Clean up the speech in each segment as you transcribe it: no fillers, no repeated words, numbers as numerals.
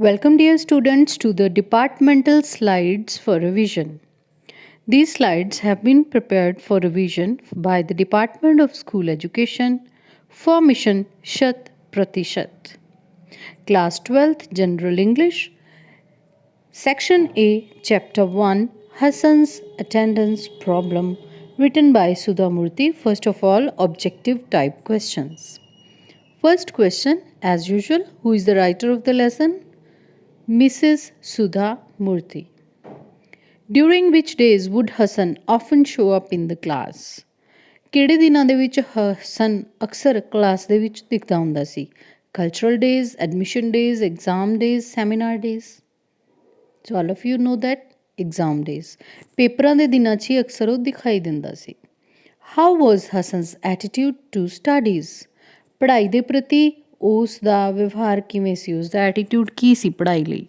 Welcome, dear students, to the departmental slides for revision. These slides have been prepared for revision by the Department of School Education for Mission Shat Pratishat. Class 12th General English, Section A, Chapter 1, Hassan's Attendance Problem, written by Sudha Murthy. First of all, objective type questions. First question, as usual, who is the writer of the lesson? Mrs. Sudha Murthy. During which days would Hassan often show up in the class? ਕਿਹੜੇ ਦਿਨਾਂ ਦੇ ਵਿੱਚ ਹਸਨ ਅਕਸਰ class ਦੇ ਵਿੱਚ ਦਿਖਦਾ ਹੁੰਦਾ ਸੀ? Cultural days, admission days, exam days, seminar days? So all of you know that exam days. ਪੇਪਰਾਂ ਦੇ ਦਿਨਾਂ 'ਚ ਹੀ ਅਕਸਰ ਉਹ ਦਿਖਾਈ ਦਿੰਦਾ ਸੀ। How was Hassan's attitude to studies? ਪੜ੍ਹਾਈ ਦੇ ਪ੍ਰਤੀ ਉਸ ਦਾ ਵਿਵਹਾਰ ਕਿਵੇਂ ਸੀ? ਉਸ ਦਾ ਐਟੀਟਿਊਡ ਕੀ ਸੀ ਪੜ੍ਹਾਈ ਲਈ?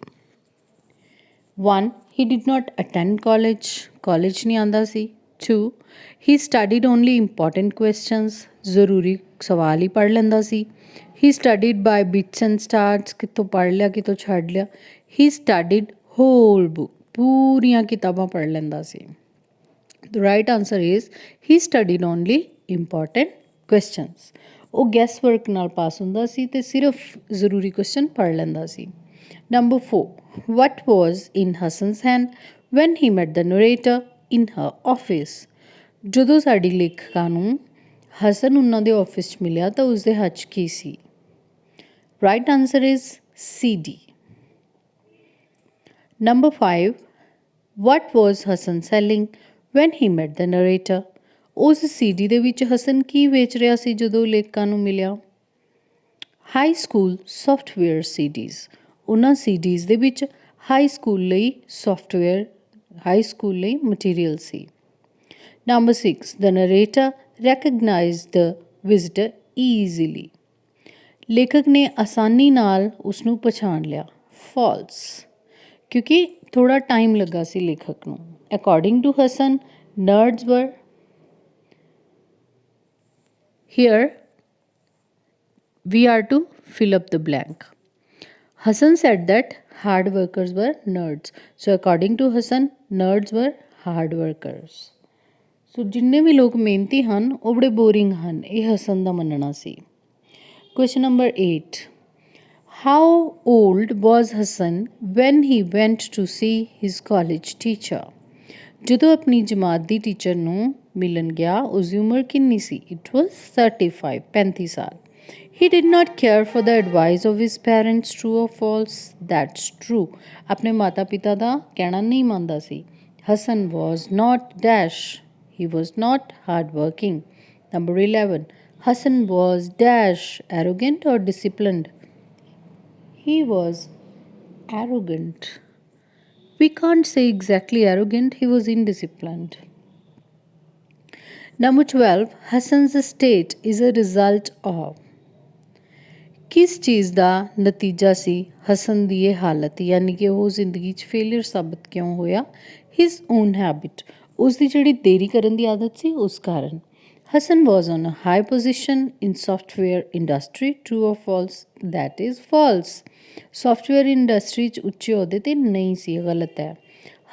1. He did not attend college. College ਨਹੀਂ ਆਉਂਦਾ ਸੀ। 2. He studied only important questions. ਜ਼ਰੂਰੀ ਸਵਾਲ ਹੀ ਪੜ੍ਹ ਲੈਂਦਾ ਸੀ। He studied by bits and starts. ਕਿਤੋਂ ਪੜ੍ਹ ਲਿਆ ਕਿਤੋਂ ਛੱਡ ਲਿਆ। He studied whole book. ਪੂਰੀਆਂ ਕਿਤਾਬਾਂ ਪੜ੍ਹ ਲੈਂਦਾ ਸੀ। The right answer is he studied only important questions. ਉਹ ਗੈਸ ਵਰਕ ਨਾਲ ਪਾਸ ਹੁੰਦਾ ਸੀ ਤੇ ਸਿਰਫ ਜ਼ਰੂਰੀ ਕੁਐਸਚਨ ਪੜ੍ਹ ਲੈਂਦਾ ਸੀ। Number 4. What was in Hassan's hand when he met the narrator in her office? ਜਦੋਂ ਸਾਡੀ ਲੇਖਿਕਾ ਨੂੰ ਹਸਨ ਉਹਨਾਂ ਦੇ ਆਫਿਸ 'ਚ ਮਿਲਿਆ ਤਾਂ ਉਸਦੇ ਹੱਥ 'ਚ ਕੀ ਸੀ? Right answer is CD. Number 5. What was Hassan selling when he met the narrator? ਉਸ CD ਦੇ ਵਿੱਚ ਹਸਨ ਕੀ ਵੇਚ ਰਿਹਾ ਸੀ ਜਦੋਂ ਲੇਖਿਕਾ ਨੂੰ ਮਿਲਿਆ? High school software CDs. ਉਹਨਾਂ CDs ਦੇ ਵਿੱਚ ਹਾਈ ਸਕੂਲ ਲਈ ਸੌਫਟਵੇਅਰ, ਹਾਈ ਸਕੂਲ ਲਈ material C. Number 6. The narrator recognized the visitor easily. ਲੇਖਕ ਨੇ ਆਸਾਨੀ ਨਾਲ ਉਸਨੂੰ ਪਛਾਣ ਲਿਆ। False. ਕਿਉਂਕਿ ਥੋੜਾ ਟਾਈਮ ਲੱਗਾ ਸੀ ਲੇਖਕ ਨੂੰ। According to Hassan, nerds were here. We are to fill up the blank. Hassan said that hard workers were nerds. So according to Hassan, nerds were hard workers. So ਜਿੰਨੇ ਵੀ ਲੋਕ ਮਿਹਨਤੀ ਹਨ ਉਹ ਬੜੇ ਬੋਰਿੰਗ ਹਨ, ਇਹ ਹਸਨ ਦਾ ਮੰਨਣਾ ਸੀ। Question number 8. How old was Hassan when he went to see his college teacher? ਜਦੋਂ ਆਪਣੀ ਜਮਾਤ ਦੀ ਟੀਚਰ ਨੂੰ ਮਿਲਣ ਗਿਆ ਉਸਦੀ ਉਮਰ ਕਿੰਨੀ ਸੀ? It was 35, 35 ਸਾਲ। He did not care for the advice of his parents. True or false? That's true. ਆਪਣੇ ਮਾਤਾ ਪਿਤਾ ਦਾ ਕਹਿਣਾ ਨਹੀਂ ਮੰਨਦਾ ਸੀ। Hassan was not dash. He was not hardworking. Number 11. Hassan was dash arrogant or disciplined? He was arrogant. We can't say exactly arrogant. He was indisciplined. Number 12. Hassan's state is a result of. ਕਿਸ ਚੀਜ਼ ਦਾ ਨਤੀਜਾ ਸੀ ਹਸਨ ਦੀ ਇਹ ਹਾਲਤ, ਯਾਨੀ ਕਿ ਉਹ ਜ਼ਿੰਦਗੀ 'ਚ ਫੇਲੀਅਰ ਸਾਬਤ ਕਿਉਂ ਹੋਇਆ? ਹਿਜ਼ ਓਨ ਹੈਬਿਟ, ਉਸ ਦੀ ਜਿਹੜੀ ਦੇਰੀ ਕਰਨ ਦੀ ਆਦਤ ਸੀ ਉਸ ਕਾਰਨ। Hassan was on a high position in software industry. True or false? That is false. Software industry 'ਚ ਉੱਚੇ ਅਹੁਦੇ 'ਤੇ ਨਹੀਂ ਸੀ, ਗਲਤ ਹੈ।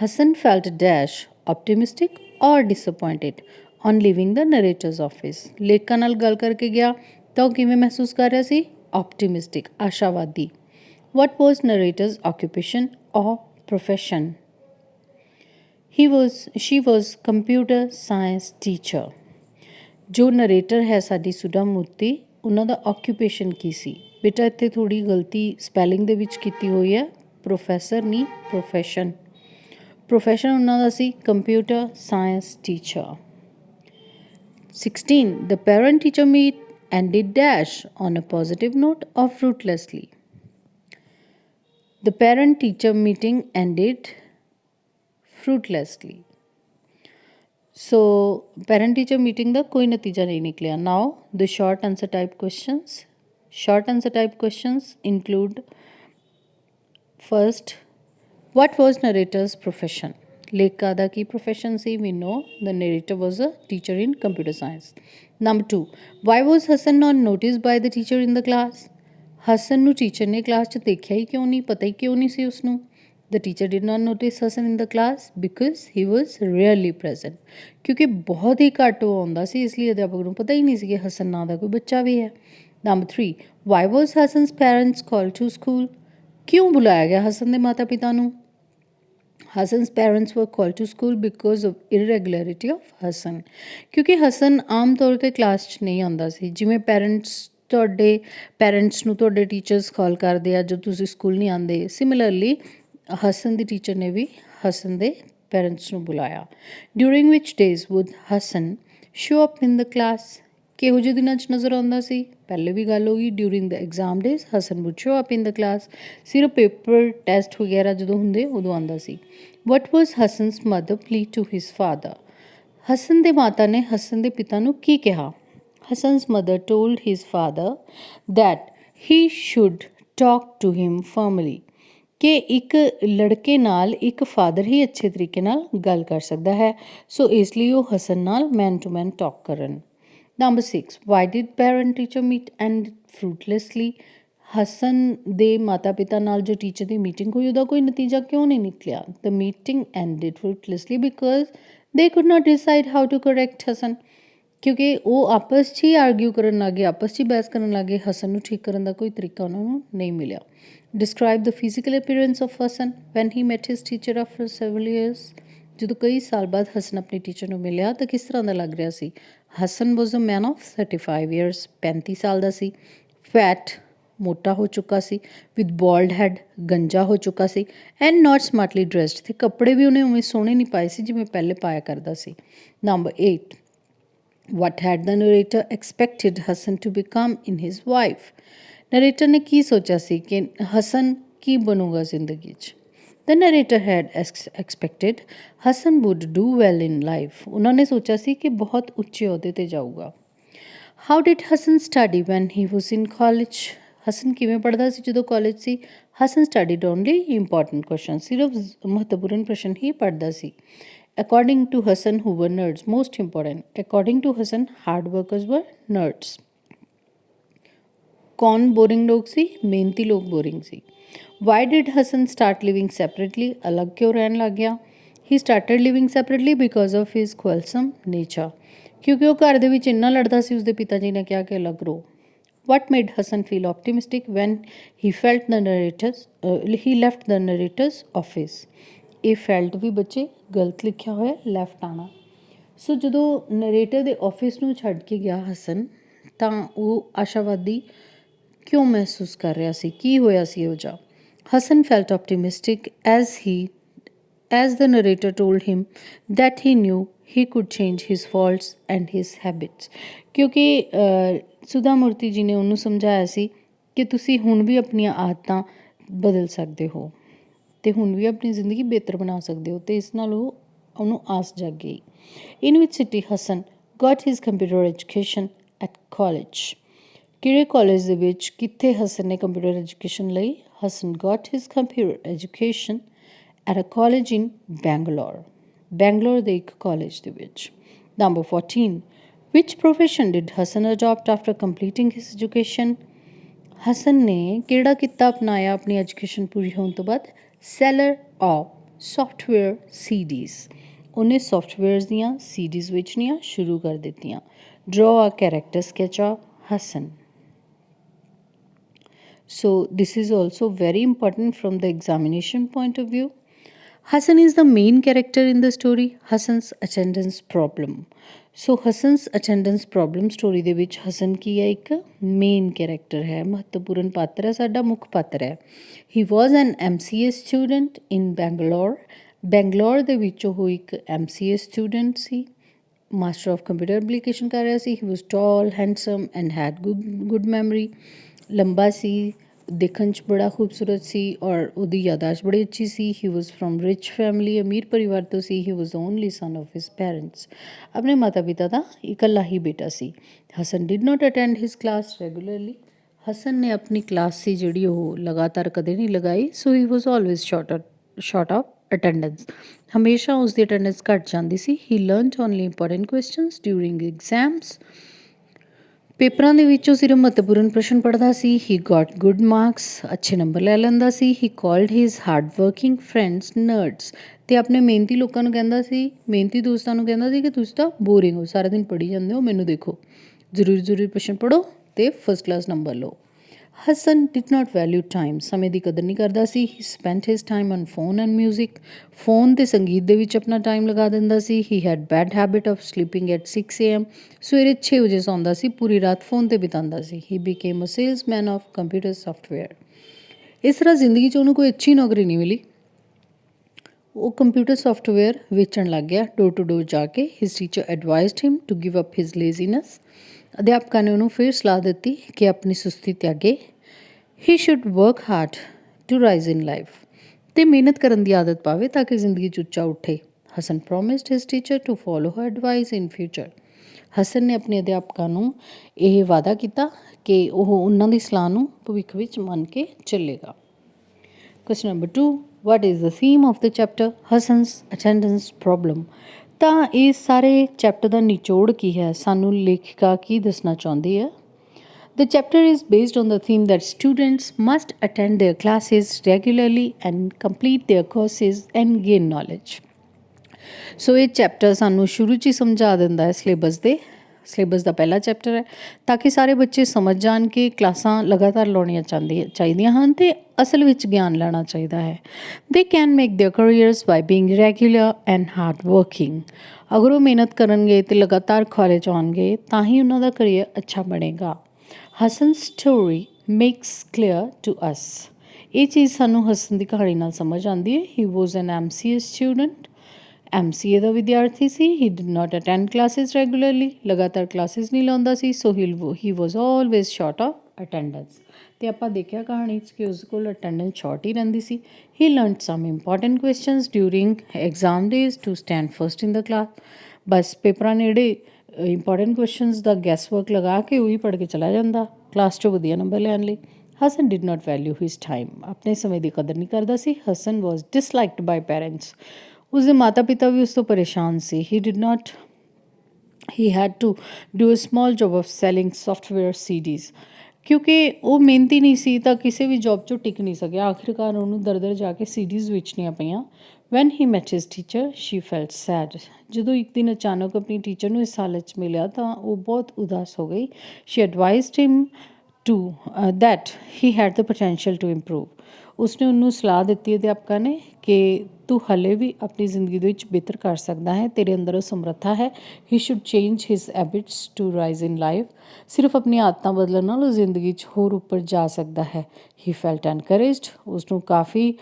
ਹਸਨ ਫੈਲਟ ਡੈਸ਼ ਆਪਟੀਮਿਸਟਿਕ ਔਰ ਡਿਸਅਪੁਆਇੰਟਡ ਔਨ ਲਿਵਿੰਗ ਦ ਨਰੇਟਰਸ ਆਫਿਸ। ਲੇਖਕਾਂ ਨਾਲ ਗੱਲ ਕਰਕੇ ਗਿਆ ਤਾਂ ਉਹ ਕਿਵੇਂ ਮਹਿਸੂਸ ਕਰ ਰਿਹਾ ਸੀ? Optimistic, ਆਸ਼ਾਵਾਦੀ। What was narrator's occupation or profession? She was computer science teacher. ਜੋ ਨਰੇਟਰ ਹੈ ਸਾਡੀ ਸੁਧਾ ਮੂਰਤੀ, ਉਹਨਾਂ ਦਾ ਆਕਿਊਪੇਸ਼ਨ ਕੀ ਸੀ? ਬੇਟਾ ਇੱਥੇ ਥੋੜੀ ਗਲਤੀ ਸਪੈਲਿੰਗ ਦੇ ਵਿੱਚ ਕੀਤੀ ਹੋਈ ਹੈ, ਪ੍ਰੋਫੈਸਰ ਨਹੀਂ ਪ੍ਰੋਫੈਸ਼ਨ। ਪ੍ਰੋਫੈਸ਼ਨ ਉਹਨਾਂ ਦਾ ਸੀ computer science teacher. 16. The parent teacher meet ended dash on a positive note or fruitlessly? The parent teacher meeting ended fruitlessly. So parent teacher meeting ਦਾ ਕੋਈ ਨਤੀਜਾ ਨਹੀਂ ਨਿਕਲਿਆ। Now the short answer type questions. Short answer type questions include, first, what was narrator's profession? ਲੇਖਿਕਾ the Ki profession C? We know the narrator was a teacher in computer science. Number 2. Why was Hassan not noticed by the teacher in the class? Hasan ਨੂੰ teacher ਨੇ class 'ਚ ਦੇਖਿਆ ਹੀ ਕਿਉਂ ਨਹੀਂ, ਪਤਾ ਹੀ ਕਿਉਂ ਨਹੀਂ ਸੀ ਉਸਨੂੰ। The teacher did not notice Hassan in the class because he was rarely present, ਕਿਉਂਕਿ ਬਹੁਤ ਹੀ ਘੱਟ ਉਹ ਆਉਂਦਾ ਸੀ, ਇਸ ਲਈ ਅਧਿਆਪਕ ਨੂੰ ਪਤਾ ਹੀ ਨਹੀਂ ਸੀ ਕਿ ਹਸਨ ਨਾਂ ਦਾ ਕੋਈ ਬੱਚਾ ਵੀ ਹੈ। Number 3, why was Hassan's parents call to school, ਕਿਉਂ ਬੁਲਾਇਆ ਗਿਆ ਹਸਨ ਦੇ ਮਾਤਾ ਪਿਤਾ ਨੂੰ। Hassan's parents were call to school because of irregularity of Hassan, ਕਿਉਂਕਿ ਹਸਨ ਆਮ ਤੌਰ 'ਤੇ ਕਲਾਸ 'ਚ ਨਹੀਂ ਆਉਂਦਾ ਸੀ। ਜਿਵੇਂ ਤੁਹਾਡੇ ਪੈਰੈਂਟਸ ਨੂੰ ਤੁਹਾਡੇ ਟੀਚਰਸ ਕਾਲ ਕਰਦੇ ਆ ਜਦੋਂ ਤੁਸੀਂ ਸਕੂਲ ਨਹੀਂ ਆਉਂਦੇ, ਸਿਮਿਲਰਲੀ ਹਸਨ ਦੀ ਟੀਚਰ ਨੇ ਵੀ ਹਸਨ ਦੇ ਪੈਰੈਂਟਸ ਨੂੰ ਬੁਲਾਇਆ। During which days would Hassan show up in the class, ਕਿਹੋ ਜਿਹੇ ਦਿਨਾਂ 'ਚ ਨਜ਼ਰ ਆਉਂਦਾ ਸੀ। ਪਹਿਲੇ ਵੀ ਗੱਲ ਹੋ ਗਈ, during the exam days Hassan would show up in the class, ਸਿਰਫ ਪੇਪਰ ਟੈਸਟ ਵਗੈਰਾ ਜਦੋਂ ਹੁੰਦੇ ਉਦੋਂ ਆਉਂਦਾ ਸੀ। What was Hassan's mother plead to his father, Hassan ਦੇ ਮਾਤਾ ਨੇ ਹਸਨ ਦੇ ਪਿਤਾ ਨੂੰ ਕੀ ਕਿਹਾ। ਹਸਨ's mother told his father that he should talk to him firmly, ਕਿ ਇੱਕ ਲੜਕੇ ਨਾਲ ਇੱਕ ਫਾਦਰ ਹੀ ਅੱਛੇ ਤਰੀਕੇ ਨਾਲ ਗੱਲ ਕਰ ਸਕਦਾ ਹੈ, ਸੋ ਇਸ ਲਈ ਉਹ ਹਸਨ ਨਾਲ ਮੈਨ ਟੂ ਮੈਨ ਟਾਕ ਕਰਨ। Number 6, why did parent teacher meet end fruitlessly, Hassan ਦੇ ਮਾਤਾ ਪਿਤਾ ਨਾਲ ਜੋ ਟੀਚਰ ਦੀ ਮੀਟਿੰਗ ਹੋਈ ਉਹਦਾ ਕੋਈ ਨਤੀਜਾ ਕਿਉਂ ਨਹੀਂ ਨਿਕਲਿਆ। The meeting ended fruitlessly because they could not decide how to correct Hassan, ਕਿਉਂਕਿ ਉਹ ਆਪਸ 'ਚ ਹੀ ਆਰਗਿਊ ਕਰਨ ਲੱਗ ਗਏ, ਆਪਸ 'ਚ ਹੀ ਬਹਿਸ ਕਰਨ ਲੱਗ ਗਏ, ਹਸਨ ਨੂੰ ਠੀਕ ਕਰਨ ਦਾ ਕੋਈ ਤਰੀਕਾ ਉਹਨਾਂ ਨੂੰ ਨਹੀਂ ਮਿਲਿਆ। Describe the physical appearance of Hassan when he met his teacher after several years, ਜਦੋਂ ਕਈ ਸਾਲ ਬਾਅਦ ਹਸਨ ਆਪਣੀ ਟੀਚਰ ਨੂੰ ਮਿਲਿਆ ਤਾਂ ਕਿਸ ਤਰ੍ਹਾਂ ਦਾ ਲੱਗ ਰਿਹਾ ਸੀ। ਹਸਨ ਵਾਜ਼ ਅ ਮੈਨ ਆਫ 35 ਈਅਰਸ, 35 ਸਾਲ ਦਾ ਸੀ। ਫੈਟ, ਮੋਟਾ ਹੋ ਚੁੱਕਾ ਸੀ, ਵਿਦ ਬੋਲਡ ਹੈਡ, ਗੰਜਾ ਹੋ ਚੁੱਕਾ ਸੀ, ਐਂਡ ਨਾਟ ਸਮਾਰਟਲੀ ਡਰੈਸਡ, ਅਤੇ ਕੱਪੜੇ ਵੀ ਉਹਨੇ ਉਵੇਂ ਸੋਹਣੇ ਨਹੀਂ ਪਾਏ ਸੀ ਜਿਵੇਂ ਪਹਿਲੇ ਪਾਇਆ ਕਰਦਾ ਸੀ। Number 8, what had the narrator expected Hassan to become in his wife, narrator ਨੇ ਕੀ ਸੋਚਿਆ ਸੀ ਕਿ ਹਸਨ ਕੀ ਬਣੂਗਾ ਜ਼ਿੰਦਗੀ 'ਚ। The narrator had expected Hassan would do well in life, ਉਹਨਾਂ ਨੇ ਸੋਚਿਆ ਸੀ ਕਿ ਬਹੁਤ ਉੱਚੇ ਅਹੁਦੇ 'ਤੇ ਜਾਊਗਾ। How did Hassan study when he was in college, Hasan ਕਿਵੇਂ ਪੜ੍ਹਦਾ ਸੀ ਜਦੋਂ ਕਾਲਜ ਸੀ। Hassan studied only important question, ਸਿਰਫ ਮਹੱਤਵਪੂਰਨ ਪ੍ਰਸ਼ਨ ਹੀ ਪੜ੍ਹਦਾ ਸੀ। According to Hassan, who were nerds, most important. According to Hassan, hard workers were nerds. कौन बोरिंग लोग सी, मेहनती लोग बोरिंग सी। Why did Hassan start living separately, अलग क्यों रहने लग गया। He started living separately because of his quarrelsome nature, क्योंकि वो घर ਦੇ ਵਿੱਚ ਇੰਨਾ ਲੜਦਾ ਸੀ, ਉਸਦੇ ਪਿਤਾ ਜੀ ਨੇ ਕਿਹਾ ਕਿ ਅਲੱਗ ਰਹੋ। What made Hassan feel optimistic when he felt the narrators, he left the narrator's office, ਇਹ ਫੈਲਟ ਵੀ ਬੱਚੇ ਗਲਤ ਲਿਖਿਆ ਹੋਇਆ, ਲੈਫਟ ਆਉਣਾ। ਸੋ ਜਦੋਂ ਨਰੇਟਰ ਦੇ ਆਫਿਸ ਨੂੰ ਛੱਡ ਕੇ ਗਿਆ ਹਸਨ, ਤਾਂ ਉਹ ਆਸ਼ਾਵਾਦੀ ਕਿਉਂ ਮਹਿਸੂਸ ਕਰ ਰਿਹਾ ਸੀ, ਕੀ ਹੋਇਆ ਸੀ ਇਹੋ ਜਿਹਾ। Hassan felt optimistic as the narrator told him that he knew he could change his faults and his habits, ਕਿਉਂਕਿ ਸੁਧਾ ਮੂਰਤੀ ਜੀ ਨੇ ਉਹਨੂੰ ਸਮਝਾਇਆ ਸੀ ਕਿ ਤੁਸੀਂ ਹੁਣ ਵੀ ਆਪਣੀਆਂ ਆਦਤਾਂ ਬਦਲ ਸਕਦੇ ਹੋ ਅਤੇ ਹੁਣ ਵੀ ਆਪਣੀ ਜ਼ਿੰਦਗੀ ਬਿਹਤਰ ਬਣਾ ਸਕਦੇ ਹੋ, ਅਤੇ ਇਸ ਨਾਲ ਉਹਨੂੰ ਆਸ ਜਾਗ ਗਈ। In which city Hassan got his computer education at college, ਕਿਹੜੇ ਕਾਲਜ ਦੇ ਵਿੱਚ, ਕਿੱਥੇ ਹਸਨ ਨੇ ਕੰਪਿਊਟਰ ਐਜੂਕੇਸ਼ਨ ਲਈ। Hassan got his computer education at a college in Bangalore, Bangalore ਦੇ ਇੱਕ ਕਾਲਜ ਦੇ ਵਿੱਚ। Number 14, which profession did Hassan adopt after completing his education, Hassan ਨੇ ਕਿਹੜਾ ਕਿੱਤਾ ਅਪਣਾਇਆ ਆਪਣੀ ਐਜੂਕੇਸ਼ਨ ਪੂਰੀ ਹੋਣ ਤੋਂ ਬਾਅਦ। ਸੈਲਰ ਆਫ ਸੋਫਟਵੇਅਰ ਸੀਡੀਜ਼, ਉਹਨੇ ਸੋਫਟਵੇਅਰਸ ਦੀਆਂ ਸੀਡੀਜ਼ ਵੇਚਣੀਆਂ ਸ਼ੁਰੂ ਕਰ ਦਿੱਤੀਆਂ। Draw a character sketch of Hassan. So this is also very important from the examination point of view. Hassan is the main character in the story. Hassan's attendance problem. So Hassan's attendance problem story ਦੇ ਵਿੱਚ ਹਸਨ ਕੀ ਹੈ, ਇੱਕ main character ਹੈ, ਮਹੱਤਵਪੂਰਨ ਪਾਤਰ ਹੈ, ਸਾਡਾ ਮੁੱਖ ਪਾਤਰ ਹੈ। He was an MCA student in Bangalore. Bangalore ਦੇ ਵਿੱਚ ਉਹ ਇੱਕ MCA student C, master of computer application ਕਰ ਰਿਹਾ ਸੀ। He was tall, handsome and had good memory. ਲੰਬਾ ਸੀ, ਦੇਖਣ 'ਚ ਬੜਾ ਖੂਬਸੂਰਤ ਸੀ, ਔਰ ਉਹਦੀ ਯਾਦਾਸ਼ਤ ਬੜੀ ਅੱਛੀ ਸੀ। He was from rich family, ਅਮੀਰ ਪਰਿਵਾਰ ਤੋਂ ਸੀ। He was only son of his parents, ਆਪਣੇ ਮਾਤਾ ਪਿਤਾ ਦਾ ਇਕੱਲਾ ਹੀ ਬੇਟਾ ਸੀ। Hassan did not attend his class regularly, Hassan ਨੇ ਆਪਣੀ ਕਲਾਸ ਸੀ ਜਿਹੜੀ ਉਹ ਲਗਾਤਾਰ ਕਦੇ ਨਹੀਂ ਲਗਾਈ। So he was always short of attendance, ਹਮੇਸ਼ਾ ਉਸਦੀ ਅਟੈਂਡੈਂਸ ਘੱਟ ਜਾਂਦੀ ਸੀ। He learned only important questions during exams, ਪੇਪਰਾਂ ਦੇ ਵਿੱਚੋਂ ਸਿਰਫ ਮਹੱਤਵਪੂਰਨ ਪ੍ਰਸ਼ਨ ਪੜ੍ਹਦਾ ਸੀ। ਹੀ ਗॉट ਗੁੱਡ ਮਾਰਕਸ, ਅੱਛੇ ਨੰਬਰ ਲੈ ਲੈਂਦਾ ਸੀ। He called his hard working friends nerds, ਅਤੇ ਆਪਣੇ ਮਿਹਨਤੀ ਲੋਕਾਂ ਨੂੰ ਕਹਿੰਦਾ ਸੀ, ਮਿਹਨਤੀ ਦੋਸਤਾਂ ਨੂੰ ਕਹਿੰਦਾ ਸੀ ਕਿ ਤੁਸੀਂ ਤਾਂ ਬੋਰਿੰਗ ਹੋ, ਸਾਰਾ ਦਿਨ ਪੜ੍ਹੀ ਜਾਂਦੇ ਹੋ, ਮੈਨੂੰ ਦੇਖੋ, ਜ਼ਰੂਰੀ ਪ੍ਰਸ਼ਨ ਪੜ੍ਹੋ ਅਤੇ ਫਸਟ ਕਲਾਸ ਨੰਬਰ ਲਓ। Hassan did not value time, ਸਮੇਂ ਦੀ ਕਦਰ ਨਹੀਂ ਕਰਦਾ ਸੀ। He spent his time on phone and music, phone ਅਤੇ ਸੰਗੀਤ ਦੇ ਵਿੱਚ ਆਪਣਾ ਟਾਈਮ ਲਗਾ ਦਿੰਦਾ ਸੀ। He had bad habit of sleeping at 6 AM, ਸਵੇਰੇ 6 ਵਜੇ ਸੌਂਦਾ ਸੀ, ਪੂਰੀ ਰਾਤ ਫੋਨ 'ਤੇ ਬਿਤਾਉਂਦਾ ਸੀ। He became a salesman of computer software, ਇਸ ਤਰ੍ਹਾਂ ਜ਼ਿੰਦਗੀ 'ਚ ਉਹਨੂੰ ਕੋਈ ਅੱਛੀ ਨੌਕਰੀ ਨਹੀਂ ਮਿਲੀ, ਉਹ ਕੰਪਿਊਟਰ ਸਾਫਟਵੇਅਰ ਵੇਚਣ ਲੱਗ ਗਿਆ ਡੋਰ ਟੂ ਡੋਰ ਜਾ ਕੇ। His teacher advised him to give up his laziness, ਅਧਿਆਪਕਾਂ ਨੇ ਉਹਨੂੰ ਫਿਰ ਸਲਾਹ ਦਿੱਤੀ ਕਿ ਆਪਣੀ ਸੁਸਤੀ ਤਿਆਗੇ। He should work hard to rise in life, ਅਤੇ ਮਿਹਨਤ ਕਰਨ ਦੀ ਆਦਤ ਪਾਵੇ ਤਾਂ ਕਿ ਜ਼ਿੰਦਗੀ 'ਚ ਉੱਚਾ ਉੱਠੇ। Hassan promised his teacher to follow her advice in future, Hassan ਨੇ ਆਪਣੇ ਅਧਿਆਪਕਾਂ ਨੂੰ ਇਹ ਵਾਅਦਾ ਕੀਤਾ ਕਿ ਉਹ ਉਹਨਾਂ ਦੀ ਸਲਾਹ ਨੂੰ ਭਵਿੱਖ ਵਿੱਚ ਮੰਨ ਕੇ ਚੱਲੇਗਾ। Question number 2, what is the theme of the chapter Hassan's attendance problem. ਤਾਂ ਇਸ ਸਾਰੇ ਚੈਪਟਰ ਦਾ ਨਿਚੋੜ ਕੀ ਹੈ, ਸਾਨੂੰ ਲੇਖਿਕਾ ਕੀ ਦੱਸਣਾ ਚਾਹੁੰਦੀ ਹੈ। The chapter is based on the theme that students must attend their classes regularly and complete their courses and gain knowledge. ਸੋ ਇਹ ਚੈਪਟਰ ਸਾਨੂੰ ਸ਼ੁਰੂ 'ਚ ਹੀ ਸਮਝਾ ਦਿੰਦਾ ਹੈ ਸਿਲੇਬਸ ਦਾ ਪਹਿਲਾ ਚੈਪਟਰ ਹੈ, ਤਾਂ ਕਿ ਸਾਰੇ ਬੱਚੇ ਸਮਝ ਜਾਣ ਕਿ ਕਲਾਸਾਂ ਲਗਾਤਾਰ ਲਾਉਣੀਆਂ ਚਾਹੀਦੀਆਂ ਹਨ ਅਤੇ ਅਸਲ ਵਿੱਚ ਗਿਆਨ ਲੈਣਾ ਚਾਹੀਦਾ ਹੈ। They can make their careers by being regular and hard working, ਅਗਰ ਉਹ ਮਿਹਨਤ ਕਰਨਗੇ ਅਤੇ ਲਗਾਤਾਰ ਕਾਲਜ ਆਉਣਗੇ ਤਾਂ ਹੀ ਉਹਨਾਂ ਦਾ ਕਰੀਅਰ ਅੱਛਾ ਬਣੇਗਾ। Hassan story makes clear to us, ਇਹ ਚੀਜ਼ ਸਾਨੂੰ ਹਸਨ ਦੀ ਕਹਾਣੀ ਨਾਲ ਸਮਝ ਆਉਂਦੀ ਹੈ। He was an MCA student, MCA ਦਾ ਵਿਦਿਆਰਥੀ ਸੀ। He did not attend classes regularly, ਲਗਾਤਾਰ ਕਲਾਸਿਸ ਨਹੀਂ ਲਾਉਂਦਾ ਸੀ। So he was always short of attendance, ਅਤੇ ਆਪਾਂ ਦੇਖਿਆ ਕਹਾਣੀ 'ਚ ਕਿ ਉਸ ਕੋਲ ਅਟੈਂਡੈਂਸ ਸ਼ਾਰਟ ਹੀ ਰਹਿੰਦੀ ਸੀ। He learned some important questions during exam days to stand first in the class, ਬਸ ਪੇਪਰਾਂ ਨੇੜੇ ਇੰਪੋਰਟੈਂਟ ਕੁਐਸਚਨਸ ਦਾ ਗੈਸ ਵਰਕ ਲਗਾ ਕੇ ਉਹੀ ਪੜ੍ਹ ਕੇ ਚਲਾ ਜਾਂਦਾ ਕਲਾਸ 'ਚ ਵਧੀਆ ਨੰਬਰ ਲੈਣ ਲਈ। Hassan did not value his time, ਆਪਣੇ ਸਮੇਂ ਦੀ ਕਦਰ ਨਹੀਂ ਕਰਦਾ ਸੀ। ਹਸਨ ਵਾਜ਼ ਡਿਸਲਾਈਕਡ ਬਾਈ ਪੈਰੈਂਟਸ, ਉਸਦੇ ਮਾਤਾ ਪਿਤਾ ਵੀ ਉਸ ਤੋਂ ਪਰੇਸ਼ਾਨ ਸੀ। He had to do a small job of selling software CDs, ਕਿਉਂਕਿ ਉਹ ਮਿਹਨਤੀ ਨਹੀਂ ਸੀ ਤਾਂ ਕਿਸੇ ਵੀ ਜੋਬ 'ਚੋਂ ਟਿਕ ਨਹੀਂ ਸਕਿਆ। ਆਖਿਰਕਾਰ ਉਹਨੂੰ ਦਰ ਜਾ ਕੇ CDs ਵੇਚਣੀਆਂ ਪਈਆਂ। When he met his teacher she felt sad, ਜਦੋਂ ਇੱਕ ਦਿਨ ਅਚਾਨਕ ਆਪਣੀ ਟੀਚਰ ਨੂੰ ਇਸ ਹਾਲਤ 'ਚ ਮਿਲਿਆ ਤਾਂ ਉਹ ਬਹੁਤ ਉਦਾਸ ਹੋ ਗਈ। She advised him to that he had the potential to improve, ਉਸਨੇ ਉਹਨੂੰ ਸਲਾਹ ਦਿੱਤੀ ਅਧਿਆਪਕਾਂ ਨੇ ਕਿ ਤੂੰ ਹਾਲੇ ਵੀ ਆਪਣੀ ਜ਼ਿੰਦਗੀ ਦੇ ਵਿੱਚ ਬਿਹਤਰ ਕਰ ਸਕਦਾ ਹੈ, ਤੇਰੇ ਅੰਦਰ ਉਹ ਸਮਰੱਥਾ ਹੈ। He should change his habits to rise in life, ਸਿਰਫ ਆਪਣੀਆਂ ਆਦਤਾਂ ਬਦਲਣ ਨਾਲ ਉਹ ਜ਼ਿੰਦਗੀ 'ਚ ਹੋਰ ਉੱਪਰ ਜਾ ਸਕਦਾ ਹੈ। ਹੀ ਫੈਲਟ ਐਨਕਰੇਜਡ, ਉਸਨੂੰ ਕਾਫੀ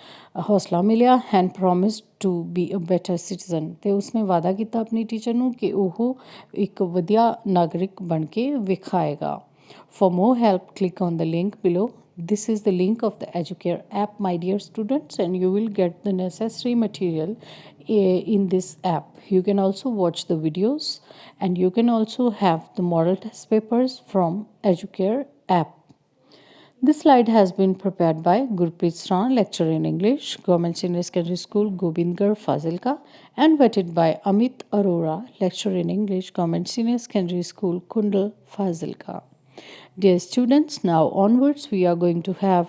ਹੌਸਲਾ ਮਿਲਿਆ। And promised to be a better citizen, ਅਤੇ ਉਸਨੇ ਵਾਅਦਾ ਕੀਤਾ ਆਪਣੀ ਟੀਚਰ ਨੂੰ ਕਿ ਉਹ ਇੱਕ ਵਧੀਆ ਨਾਗਰਿਕ ਬਣ ਕੇ ਵਿਖਾਏਗਾ। For more help, click on the link below. This is the link of the Educare app, my dear students, and you will get the necessary material in this app. You can also watch the videos and you can also have the model test papers from Educare app. This slide has been prepared by Gurpreet Sran, lecturer in English, Government Senior Secondary School, Gobindgarh, Fazilka, and vetted by Amit Arora, lecturer in English, Government Senior Secondary School, Kundal, Fazilka. Dear students, now onwards we are going to have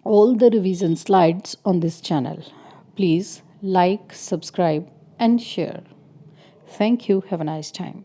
all the revision slides on this channel. Please like, subscribe and share. Thank you. Have a nice time.